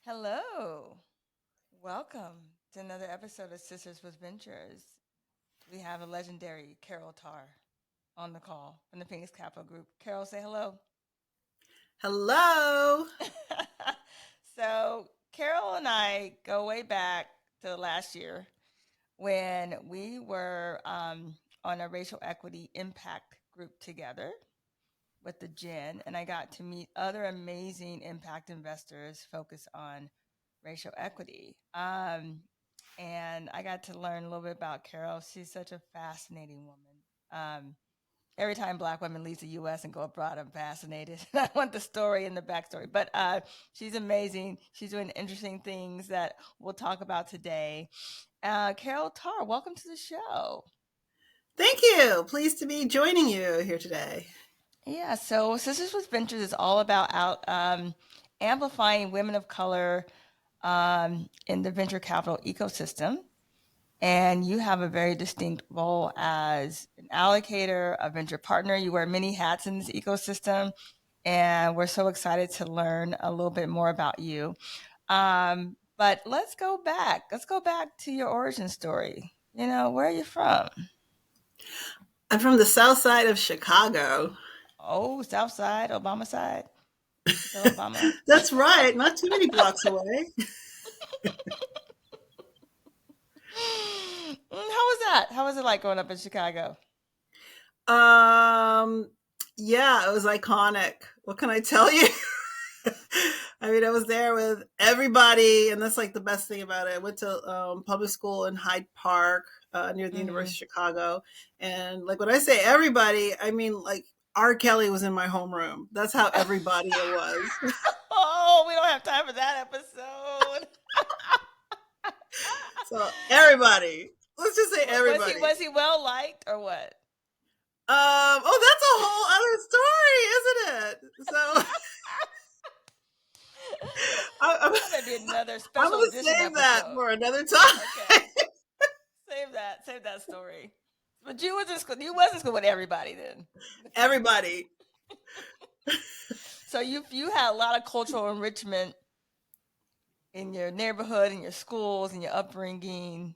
Hello. Welcome to another episode of Sisters with Ventures. We have a legendary Carol Tarr on the call from the Phenix Capital Group. Carol, say hello. Hello. So, Carol and I go way back to last year when we were on a racial equity impact group together with the Gin, and I got to meet other amazing impact investors focused on racial equity. And I got to learn a little bit about Carol. She's such a fascinating woman. Every time Black women leave the U.S. and go abroad, I'm fascinated. I want the story and the backstory. But she's amazing. She's doing interesting things that we'll talk about today. Carol Tarr, welcome to the show. Thank you. Pleased to be joining you here today. Yeah, so Sisters with Ventures is all about amplifying women of color in the venture capital ecosystem. And you have a very distinct role as an allocator, a venture partner. You wear many hats in this ecosystem. And we're so excited to learn a little bit more about you. But let's go back. Let's go back to your origin story. Where are you from? I'm from the south side of Chicago. Oh, South Side, Obama side. Michelle Obama. That's right. Not too many blocks away. How was that? How was it like growing up in Chicago? Um, yeah, it was iconic. What can I tell you? I mean, I was there with everybody, and that's like the best thing about it. I went to public school in Hyde Park near the Mm-hmm. University of Chicago. And like when I say everybody, I mean like R. Kelly was in my homeroom. That's how everybody it was. Oh, we don't have time for that episode. So everybody, let's just say Was he everybody. was he well liked or what? Oh, that's a whole other story, isn't it? So I'm, That may be another I'm special gonna edition save that episode. for another time. Okay, save that story. But you was in school. You was in school with everybody then. Everybody. So you had a lot of cultural enrichment in your neighborhood, in your schools, in your upbringing.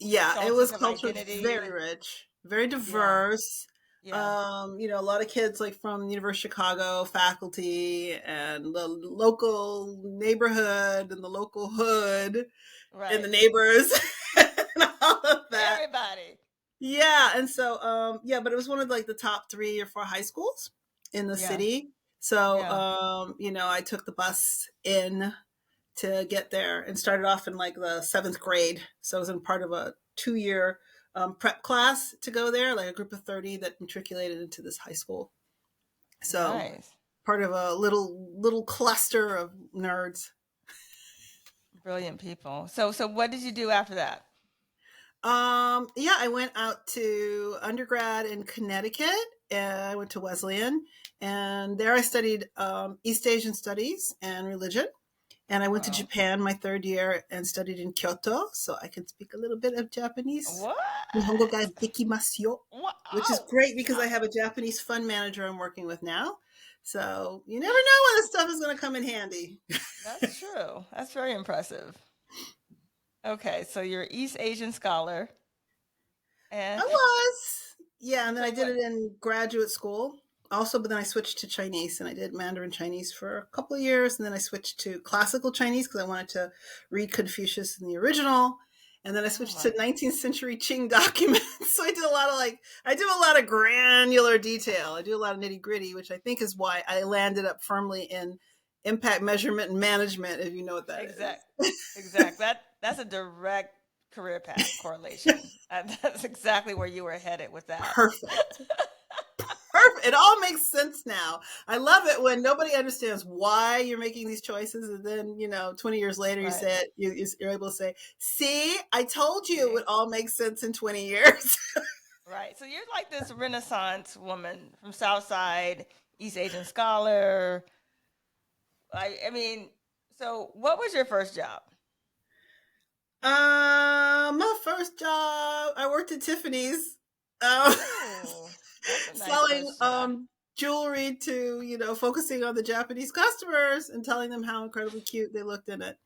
Yeah, Strong it sense was of culture very identity. rich, very Yeah, diverse. yeah. A lot of kids like from the University of Chicago faculty and the local neighborhood and the local hood and the Right. neighbors and all of that. Everybody. Yeah, and so yeah, but it was one of like the top 3 or 4 high schools in the Yeah, city. So yeah. I took the bus in to get there and started off in like the 7th grade. So I was in part of a 2 year prep class to go there, like a group of 30 that matriculated into this high school. So Nice. part of a little cluster of nerds. Brilliant people. So what did you do after that? Yeah, I went out to undergrad in Connecticut. And I went to Wesleyan, and there I studied East Asian studies and religion. And I went to Wow. Japan my 3rd year and studied in Kyoto, so I can speak a little bit of Japanese. What? Nihongo ga dekimasu yo, What? which is Oh, great because uh, I have a Japanese fund manager I'm working with now. So you never know when this stuff is going to come in handy. that's true. That's very impressive. Okay, so you're East Asian scholar, and I was. Yeah, and then I so did what? it in graduate school also, but then I switched to Chinese and I did Mandarin Chinese for a couple of years. And then I switched to classical Chinese because I wanted to read Confucius in the original. And then I Oh, switched to wow. 19th century Qing documents. So I did a lot of I do a lot of granular detail. I do a lot of nitty gritty, which I think is why I landed up firmly in impact measurement and management, if you know what that Exact, is. exact. That's a direct career path correlation. That's exactly where you were headed with that. Perfect. Perfect. It all makes sense now. I love it when nobody understands why you're making these choices, and then 20 years later, you Right. say it. You're able to say, "See, I told you it See? would all make sense in 20 years." Right. So you're like this Renaissance woman from Southside, East Asian scholar. I mean, so what was your first job? My first job, I worked at Tiffany's, um, Ooh, that's a nice selling first job. jewelry to focusing on the Japanese customers and telling them how incredibly cute they looked in it.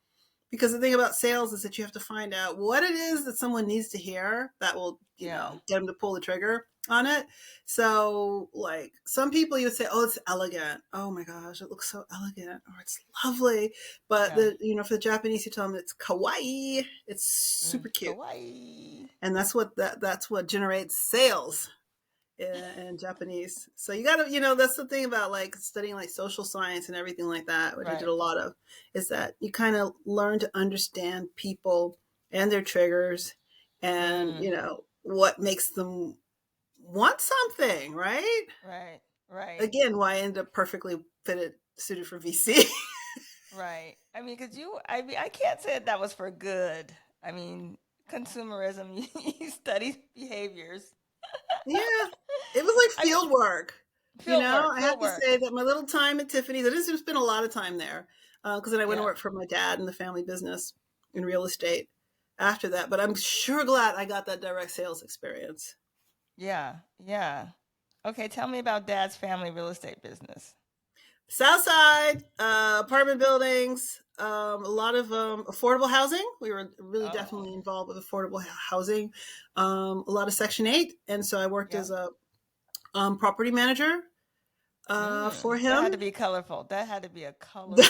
because the thing about sales is that you have to find out what it is that someone needs to hear that will, Yeah. get them to pull the trigger on it. So, like, some people you would say, "Oh, it's elegant. Oh my gosh, it looks so elegant," or "It's lovely." But Yeah. for the Japanese, you tell them it's kawaii. It's super cute, Kawaii. and that's what generates sales in Japanese. So you gotta, that's the thing about like studying like social science and everything like that, which I did Right. a lot of, is that you kind of learn to understand people and their triggers and, Mm. what makes them want something, right? Right. Right. Again, why I ended up perfectly suited for VC. Right. I mean, I mean, I can't say that was for good. I mean, consumerism, you study behaviors. Yeah, it was like I mean, field work. field work, I have field to work. say that my little time at Tiffany's, I didn't spend a lot of time there because then I went to Yeah. work for my dad in the family business in real estate after that. But I'm sure glad I got that direct sales experience. Yeah. Yeah. Okay, tell me about Dad's family real estate business. South Side, apartment buildings, a lot of affordable housing. We were really Oh, definitely involved with affordable housing, a lot of Section 8. And so I worked yeah. as a property manager for That him. had to be colorful. That had to be a colorful,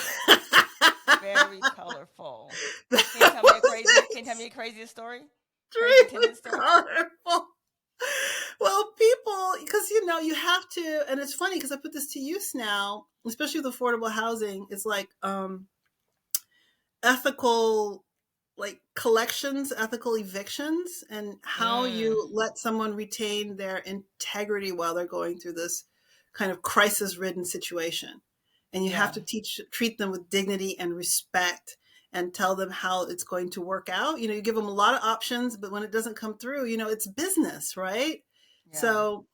very colorful. That was Can you tell me a craziest story? Crazy extremely tenant story? colorful. Well, people, because you have to, and it's funny because I put this to use now, especially with affordable housing. It's like ethical, like collections, ethical evictions, and how Mm, you let someone retain their integrity while they're going through this kind of crisis-ridden situation. And you have yeah. to treat them with dignity and respect and tell them how it's going to work out. You give them a lot of options, but when it doesn't come through, it's business, right? Yeah. So,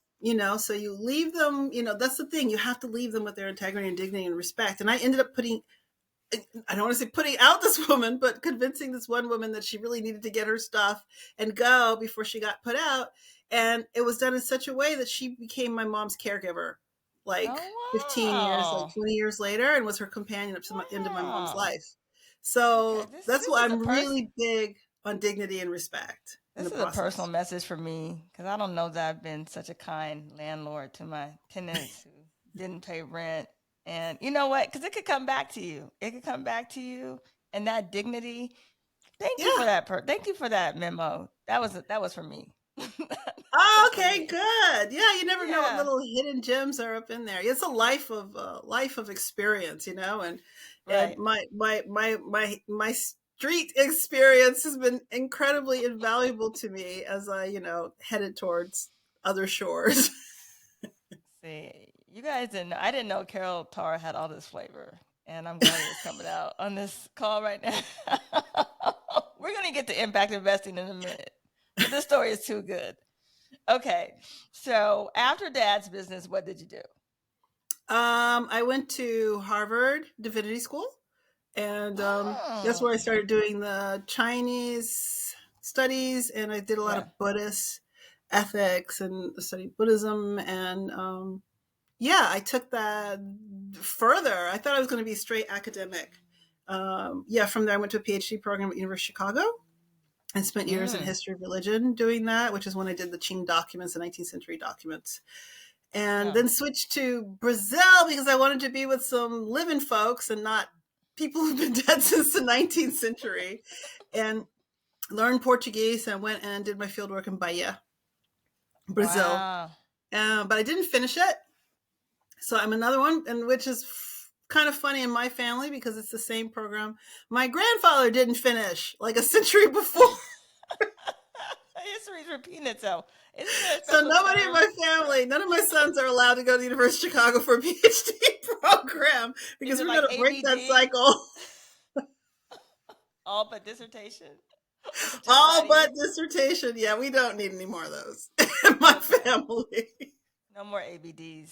so you leave them, that's the thing. You have to leave them with their integrity and dignity and respect. And I ended up I don't want to say putting out this woman, but convincing this one woman that she really needed to get her stuff and go before she got put out. And it was done in such a way that she became my mom's caregiver, like Oh 15 years, like wow. 20 years later, and was her companion up to the end of my mom's Wow. life. Okay, So this that's this why is a I'm really big on dignity and respect in this the is a personal process. message for me because I don't know that I've been such a kind landlord to my tenants who didn't pay rent. And you know what? Because it could come back to you. It could come back to you, and that dignity. Thank you for Yeah. that. Thank you for that memo. That was for me. That Oh, was for okay, me. good. Yeah, you never know what Yeah. little hidden gems are up in there. It's a life of experience, and Right. my street experience has been incredibly invaluable to me as I headed towards other shores. See, you guys didn't know. I didn't know Carol Tarr had all this flavor, and I'm glad it was coming out on this call right now. We're gonna get to impact investing in a minute, but this story is too good. Okay, so after Dad's business, what did you do? I went to Harvard Divinity School, and that's where I Oh, started doing the Chinese studies, and I did a lot yeah. of Buddhist ethics and studied Buddhism, and yeah, I took that further. I thought I was going to be straight academic. Yeah, from there I went to a PhD program at University of Chicago and spent years in Mm, history of religion doing that, which is when I did the Qing documents, the 19th century documents, and yeah. then switched to Brazil because I wanted to be with some living folks and not people who've been dead since the 19th century, and learned Portuguese. And went and did my fieldwork in Bahia, Brazil, Wow. but I didn't finish it. So I'm another one, and which is kind of funny in my family because it's the same program my grandfather didn't finish like a century before. History's repeating itself. Isn't there a So special nobody in term my for? family, none of my sons are allowed to go to the University of Chicago for a PhD program Is because it we're like going to break that ABD? cycle. All but dissertation, or just All studying? but dissertation. Yeah, we don't need any more of those in my Okay. family. No more ABDs.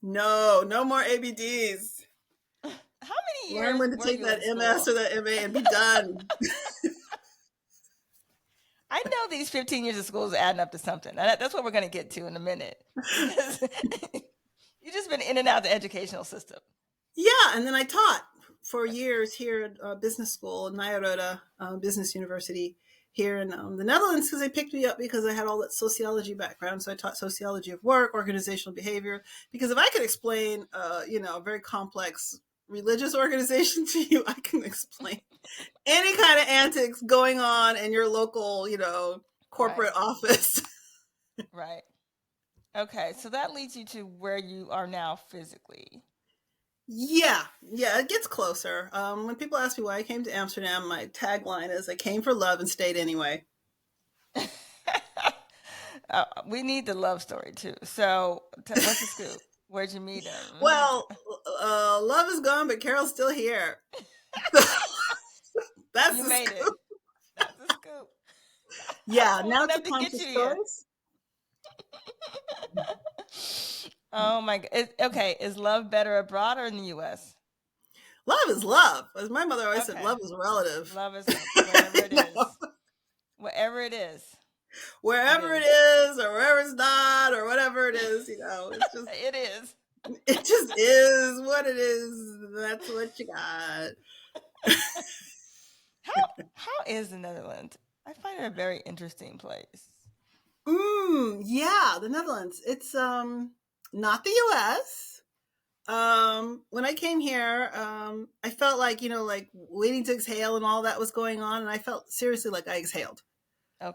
No, no more ABDs. How many Learn years when to were take you that in MS school? or that MA and be done. I know these 15 years of school is adding up to something. That's what we're going to get to in a minute because you've just been in and out of the educational system. Yeah, and then I taught for years here at business school in Nyenrode Business University here in the Netherlands, because they picked me up because I had all that sociology background. So I taught sociology of work, organizational behavior, because if I could explain, a very complex religious organization to you, I can explain any kind of antics going on in your local, Right. corporate office. Right. Okay. So that leads you to where you are now physically. Yeah, it gets closer. When people ask me why I came to Amsterdam, my tagline is "I came for love and stayed anyway." We need the love story too. So, what's the scoop? Where'd you meet him? Well, love is gone, but Carol's still here. That's You the made it. scoop. That's the scoop. I Yeah, pulled now it's a enough to get you conscious here. choice. Oh my God. Okay. Is love better abroad or in the U.S.? Love is love. As my mother always said, Okay. love is relative. Love is love, wherever it You is. know, Wherever it is, it wherever it is. is, or wherever it's not, or whatever it is, It is. it just is what it is. That's what you got. How is the Netherlands? I find it a very interesting place. Yeah, the Netherlands. It's not the US. When I came here, I felt like, like waiting to exhale and all that was going on, and I felt seriously like I exhaled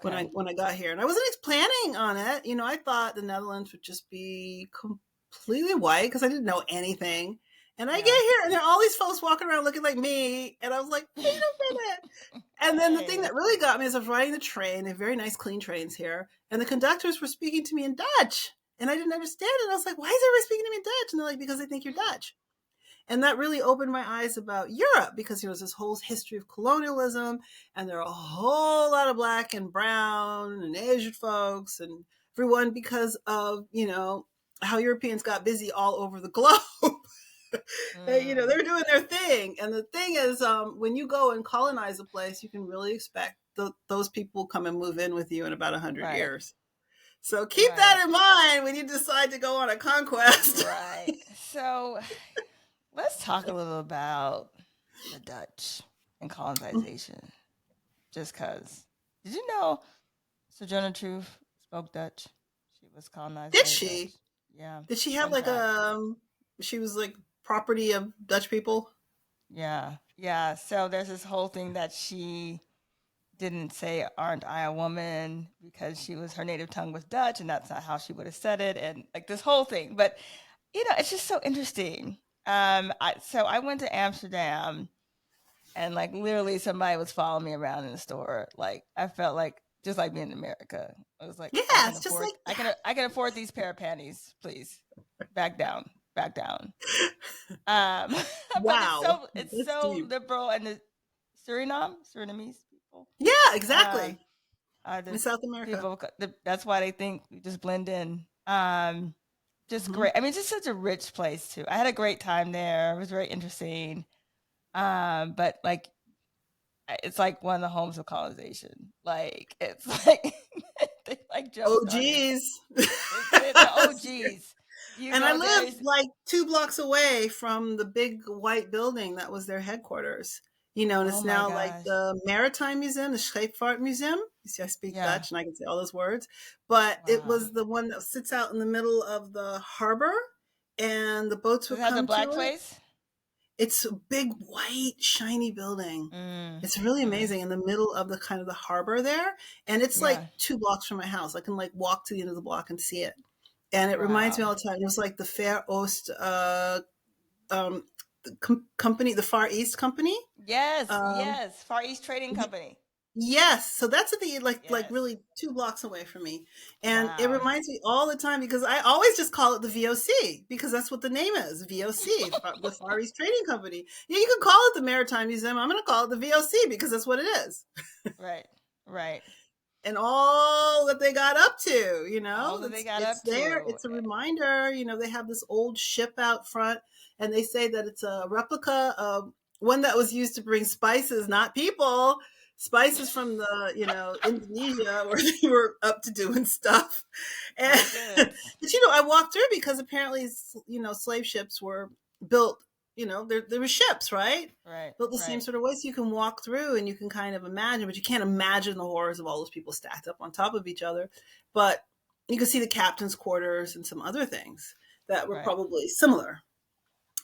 when I Okay. when I got here. And I wasn't planning on it. I thought the Netherlands would just be completely white because I didn't know anything. And I get Yeah. here and there are all these folks walking around looking like me, and I was like, wait a minute. And then the thing Hey. that really got me is I was riding the train. They have very nice, clean trains here. And the conductors were speaking to me in Dutch. And I didn't understand it. I was like, why is everybody speaking to me in Dutch? And they're like, because they think you're Dutch. And that really opened my eyes about Europe because there's this whole history of colonialism. And there are a whole lot of black and brown and Asian folks and everyone because of, how Europeans got busy all over the globe. They're Mm, doing their thing. And the thing is, when you go and colonize a place, you can really expect those people come and move in with you in about 100 right. years. So keep Right. that in mind when you decide to go on a conquest. Right. So let's talk a little about the Dutch and colonization. Just because. Did you know Sojourner Truth spoke Dutch? She was colonized Did by the Dutch. she? Yeah. Did she have Fun like fact. she was like property of Dutch people? Yeah. Yeah. So there's this whole thing that she didn't say, "Aren't I a woman?" because her native tongue was Dutch and that's not how she would have said it. And like this whole thing. But, it's just so interesting. So I went to Amsterdam and like literally somebody was following me around in the store. Like I felt like just like being in America. I was like, Yeah, it's just like that. I can afford these pair of panties, please. Back down, back down. But Wow. it's That's so deep. liberal and the Surinamese people. Yeah, Uh, exactly. are In the South America. people. That's why they think we just blend in. Just Hmm. great. I mean, it's just such a rich place too. I had a great time there. It was very interesting. But like it's like one of the homes of colonization. Like it's like they like jump Oh, starters. geez. They're the OGs. You And I go there. lived like 2 blocks away from the big white building that was their headquarters. And Oh it's my now like gosh. the Maritime Museum, the Scheepvaart Museum. You see, I speak Yeah. Dutch and I can say all those words. But it Wow. was the one that sits out in the middle of the harbor, and the boats Does would it have the come to black it. place? It's a big, white, shiny building. Mm, It's really mm, amazing in the middle of the kind of the harbor there. And it's like yeah. 2 blocks from my house. I can like walk to the end of the block and see it. And it reminds me Wow. all the time. It was like the Fair Oost um, company, the Far East company. Yes. Um, Yes. Far East Trading y- Company. yes, so that's at the like Yes. really 2 blocks away from me, and it Wow. reminds me all the time because I always just call it the VOC because that's what the name is, VOC, the Far East Trading Company. Yeah, you can call it the Maritime Museum. I'm going to call it the VOC because that's what it is. Right. Right. And all that they got up to, All that they it's got it's up there. to. It's a reminder. They have this old ship out front, and they say that it's a replica of one that was used to bring spices, not people. Spices from the Indonesia where they were up to doing stuff, and My goods. but I walked through because apparently slave ships were built there were ships, right? Right. Built the same Right. sort of way, so you can walk through and you can kind of imagine, but you can't imagine the horrors of all those people stacked up on top of each other. But you can see the captain's quarters and some other things that were Right. probably similar,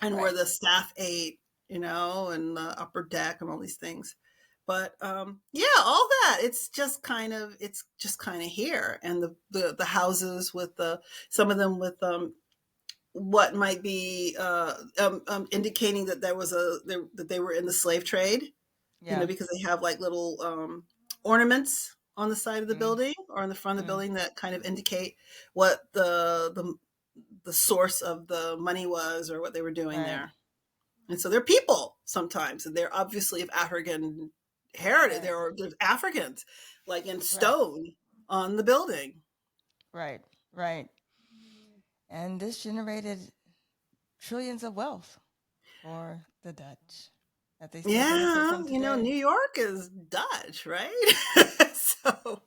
and where Right. the staff ate, and the upper deck and all these things. But yeah, all that it's just kind of here, and the houses with the some of them with what might be indicating that that they were in the slave trade, Yeah. because they have like little ornaments on the side of the Mm. building or on the front of the Mm. building that kind of indicate what the source of the money was or what they were doing Right. there. And so they're people sometimes, and they're obviously of African heritage. Right. There's Africans, like in Right. stone on the building. Right. Right. And this generated trillions of wealth for the Dutch that they still benefit Yeah, from today. New York is Dutch, right? So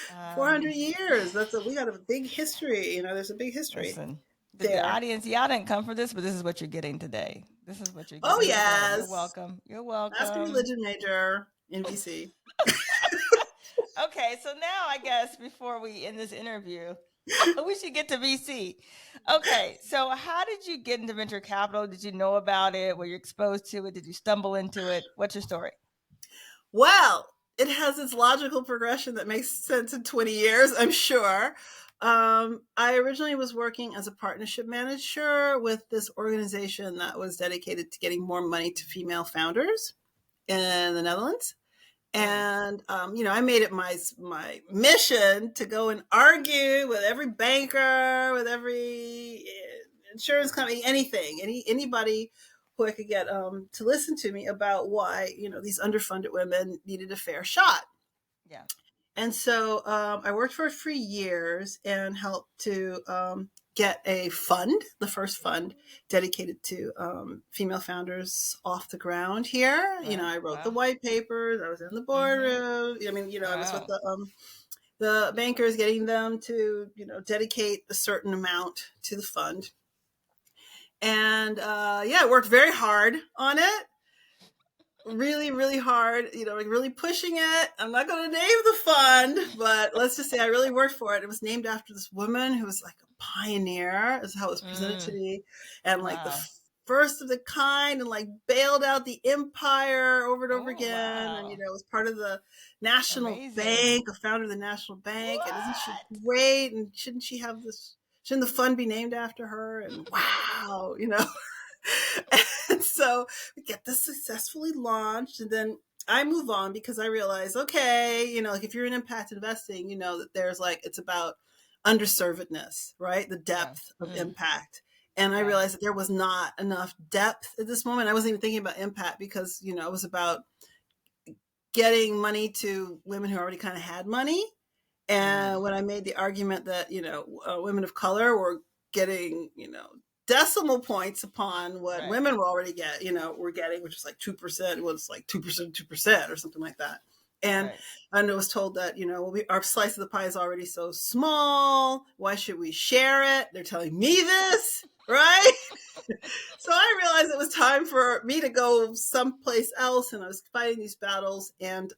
Um, 400 years. We got a big history. There's a big history Listen, the there. audience, y'all didn't come for this, but this is what you're getting today. This is what you're Oh getting today. You're yes, welcome. You're ask a welcome. religion major in BC. Okay, so now I guess before we end this interview, we should get to VC. Okay, so how did you get into venture capital? Did you know about it? Were you exposed to it? Did you stumble into it? What's your story? Well, it has its logical progression that makes sense in 20 years, I'm sure. I originally was working as a partnership manager with this organization that was dedicated to getting more money to female founders in the Netherlands. Mm, And I made it my mission to go and argue with every banker, with every insurance company, anybody who I could get to listen to me about why these underfunded women needed a fair shot. yeah. And so I worked for years and helped to get a fund, the first fund dedicated to female founders off the ground here. Right. I wrote the Wow. white papers. I was in the Mm-hmm. boardroom. I mean, I was with Wow. the bankers, getting them to dedicate a certain amount to the fund. And yeah, I worked very hard on it, really, really hard, like really pushing it. I'm not going to name the fund, but let's just say I really worked for it. It was named after this woman who was like a pioneer, is how it was presented to Mm, me, and like the wow. first of the kind, and like bailed out the empire over and over Oh, again. And, wow. was part of the National Amazing. Bank, a founder of the National Bank. And isn't she What? great? And shouldn't the fund be named after her? And wow, and so we get this successfully launched, and then I move on because I realize, okay, like if you're in impact investing, that there's like it's about underservedness, right? The Yeah. depth of Mm, impact. And I yeah. realized that there was not enough depth at this moment. I wasn't even thinking about impact because, it was about getting money to women who already kind of had money. And Mm, when I made the argument that, women of color were getting, decimal points upon what right. women were already were getting, which was like 2%, was like 2%, 2% or something like that. And Right. I was told that, our slice of the pie is already so small. Why should we share it? They're telling me this, right? So I realized it was time for me to go someplace else. And I was fighting these battles. And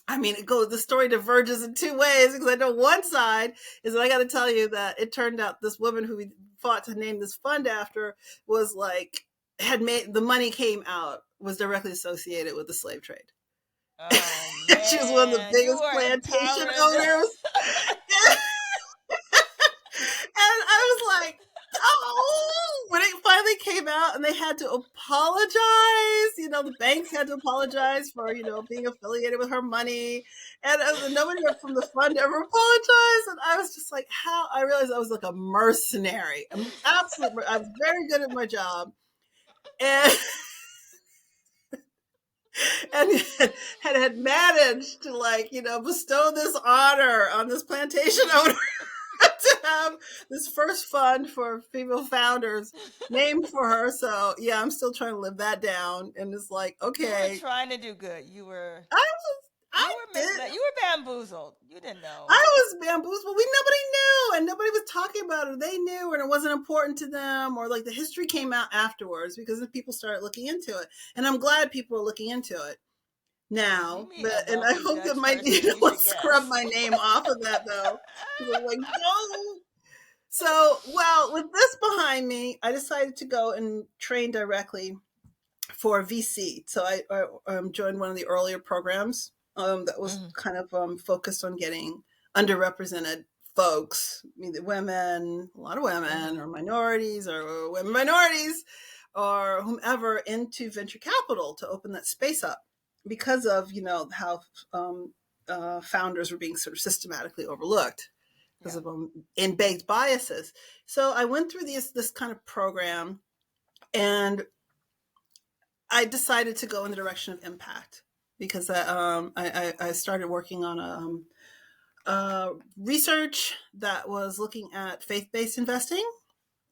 the story diverges in two ways, because I know one side is that I got to tell you that it turned out this woman who we fought to name this fund after was like, had made the money came out, was directly associated with the slave trade. Oh She was one of the man, you biggest are plantation empowering them. owners. And I was like, oh, when it finally came out and they had to apologize, the banks had to apologize for, being affiliated with her money. And nobody from the fund ever apologized. And I was just like, how? I realized I was like a mercenary. I was very good at my job. And, and had managed to bestow this honor on this plantation owner to have this first fund for female founders named for her. So yeah, I'm still trying to live that down. And it's like, You were okay, trying to do good. You were. I was You I were did. misled. You were bamboozled. You didn't I know. was bamboozled, but nobody knew, and nobody was talking about it. They knew, and it wasn't important to them, or like the history came out afterwards because then people started looking into it. And I'm glad people are looking into it Well, if you now. meet a But and I wealthy hope that Dutch might person, you should scrub guess. my name off of that though, because I'm like, no. So, well, with this behind me, I decided to go and train directly for VC. So I joined one of the earlier programs that was Mhm. kind of focused on getting underrepresented folks, either women, a lot of women, Mhm. or minorities, or women minorities, or whomever, into venture capital to open that space up because of how founders were being sort of systematically overlooked because Yeah. of in-baked biases. So I went through this kind of program, and I decided to go in the direction of impact because I started working on research that was looking at faith-based investing,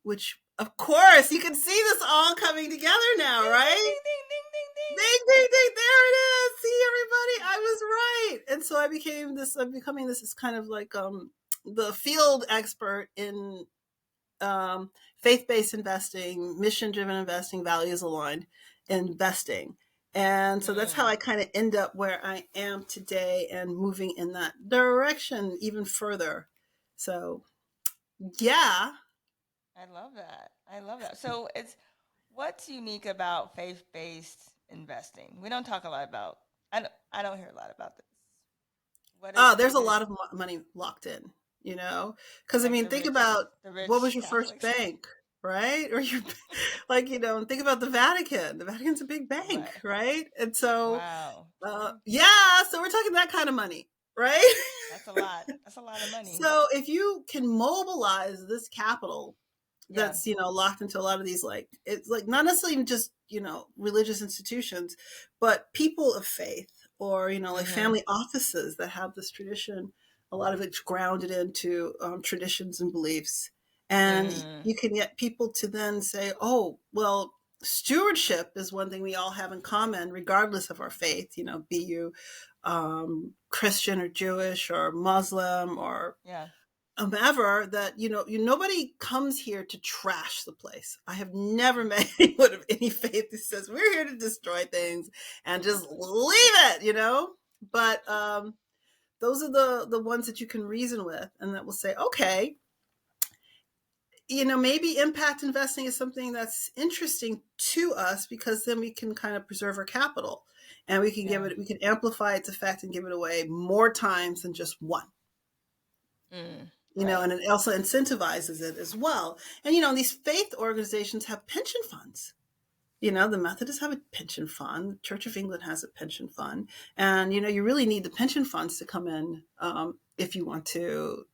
which of course you can see this all coming together now, Ding ding right? ding ding ding ding ding. Ding, ding, ding! There it is. See, everybody, I was right. And so I became this. I'm becoming this is kind of like the field expert in faith-based investing, mission-driven investing, values-aligned investing. And so that's how Mm, I kind of end up where I am today and moving in that direction even further. So, yeah. I love that. I love that. So it's what's unique about faith-based investing? We don't talk a lot about. I don't hear a lot about this. What There's is a it? lot of money locked in, because I Like mean, think about the what was rich your first Catholics, bank, right? Or your, like, think about the Vatican. The Vatican's a big bank, right? right? And so, Wow, true. yeah, so we're talking that kind of money, right? That's a lot. That's a lot of money. So if you can mobilize this capital Yeah. that's locked into a lot of these, like, it's like not necessarily even just religious institutions, but people of faith, or like Mm-hmm. family offices that have this tradition, a lot of it's grounded into traditions and beliefs, and Mm. you can get people to then say, oh well, stewardship is one thing we all have in common regardless of our faith, be you Christian or Jewish or Muslim or Yeah. ever, that nobody comes here to trash the place. I have never met anyone of any faith who says we're here to destroy things and just leave it. But those are the ones that you can reason with, and that will say, okay, maybe impact investing is something that's interesting to us, because then we can kind of preserve our capital, and Yeah. we can amplify its effect and give it away more times than just one. Mm. Right. And it also incentivizes it as well. And, these faith organizations have pension funds. The Methodists have a pension fund. The Church of England has a pension fund. And, you really need the pension funds to come in if you want to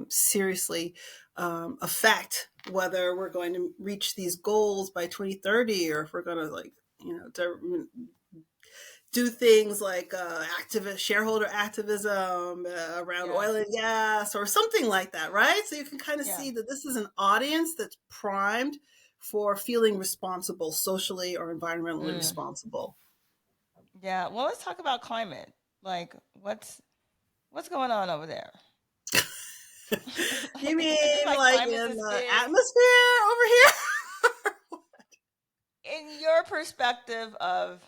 seriously affect whether we're going to reach these goals by 2030, or if we're going to, like, do things like activist shareholder activism around Yeah. oil and gas or something like that, right? So you can kind of Yeah. see that this is an audience that's primed for feeling responsible, socially or environmentally Mm. responsible. Yeah. Well, let's talk about climate. Like, what's going on over there? You Like, is it mean like like climate's in is the big? atmosphere over here? In your perspective of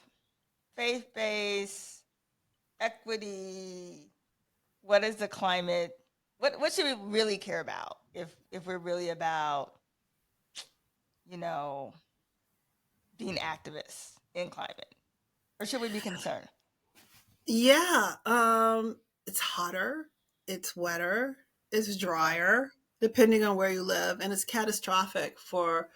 faith-based equity, what is the climate? What should we really care about if we're really about you know being activists in climate, or should we be concerned? Yeah, it's hotter, it's wetter, it's Yeah. drier, depending on where you live, and it's catastrophic for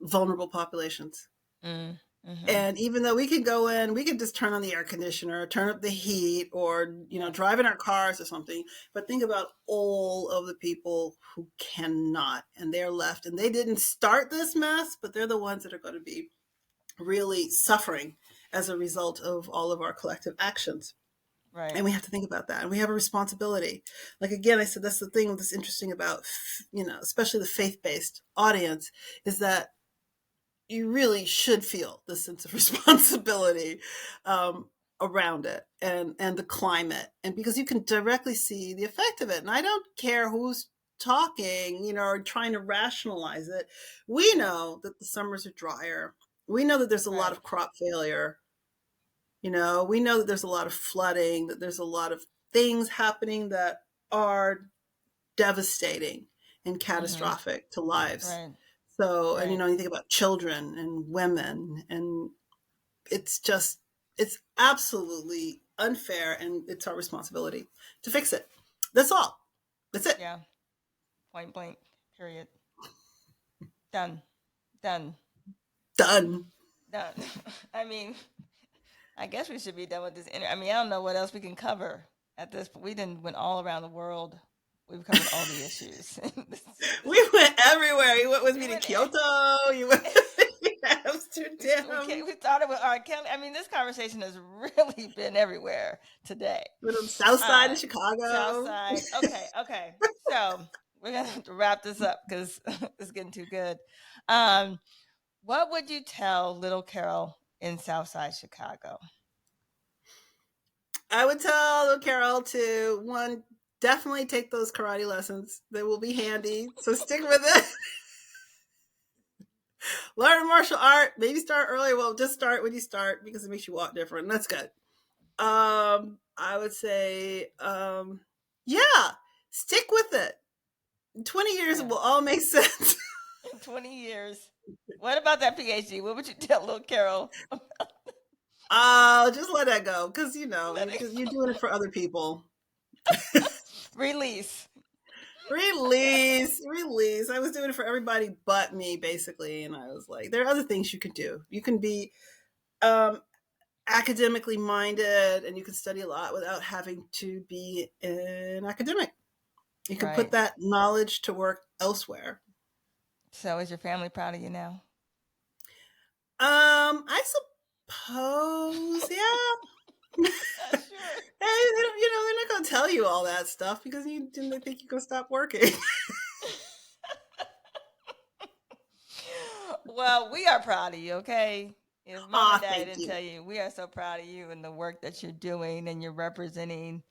vulnerable populations. Mm. Mm-hmm. And even though we can go in, we can just turn on the air conditioner, turn up the heat, or Yeah. drive in our cars or something. But think about all of the people who cannot, and they're left, and they didn't start this mess, but they're the ones that are going to be really suffering as a result of all of our collective actions. Right. And we have to think about that, and we have a responsibility. Like, again, I said, that's the thing that's interesting about especially the faith-based audience, is that you really should feel this sense of responsibility, um, around it and the climate, and because you can directly see the effect of it. And I don't care who's talking, or trying to rationalize it. We know that the summers are drier. We know that there's a lot Right. of crop failure. We know that there's a lot of flooding, that there's a lot of things happening that are devastating and Mm-hmm. catastrophic to lives. Right. So, and Right. you think about children and women, and it's just, it's absolutely unfair, and it's our responsibility to fix it. That's all. That's it. Yeah. Point blank. Period. Done. Done. Done. Done. I mean, I guess we should be done with this. I mean, I don't know what else we can cover at this point. We didn't went all around the world. We've covered all the issues. We went everywhere. You went with We me to went. Kyoto. You went with me to Amsterdam. We started with R. Kelly. I mean, this conversation has really been everywhere today. We went on the south side Uh, of South Chicago. Side. Okay, okay. So we're gonna have to wrap this up because it's getting too good. Um, what would you tell little Carol in Southside Chicago? I would tell Carol to, one, definitely take those karate lessons. They will be handy. So stick with it. Learn martial art. Maybe start early. Well, just start when you start because it makes you walk different. That's good. I would say, yeah, stick with it. In 20 years, it Yeah, will all make sense. in 20 years. What about that PhD? What would you tell little Carol? Just let that go because Let it you're doing it for other people. release. Release, release. I was doing it for everybody but me, basically, and I was like, there are other things you can do. You can be um, academically minded, and you can study a lot without having to be an academic. You can put Right. that knowledge to work elsewhere. So is your family proud of you now? I suppose, yeah. Not sure. Hey, they don't, they're not going to tell you all that stuff because you didn't they think you're going to stop working. Well, we are proud of you, okay? If mom and Aw, dad thank didn't you. tell you, we are so proud of you and the work that you're doing, and you're representing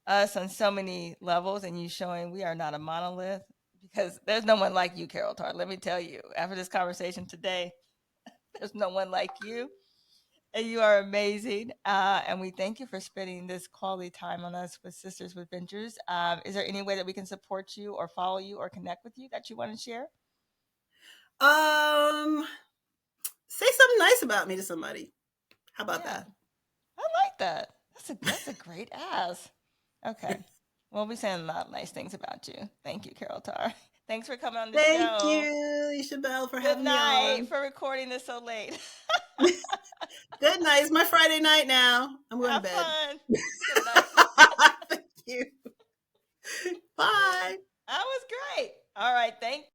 us on so many levels, and you showing we are not a monolith, because there's no one like you, Carol Tarr. Let me tell you, after this conversation today, there's no one like you, and you are amazing. And we thank you for spending this quality time on us with Sisters with Ventures. Is there any way that we can support you or follow you or connect with you that you want to share? Um, Say something nice about me to somebody. How about Yeah, that? I like that. That's a great ask. Okay. We'll be saying a lot of nice things about you. Thank you, Carol Tarr. Thanks for coming on the Thank show. you, Isabel, for Good having me night on. for recording this so late. Good night. It's my Friday night now. I'm going to Have bed. fun. Good night. Thank you. Bye. That was great. All right. Thank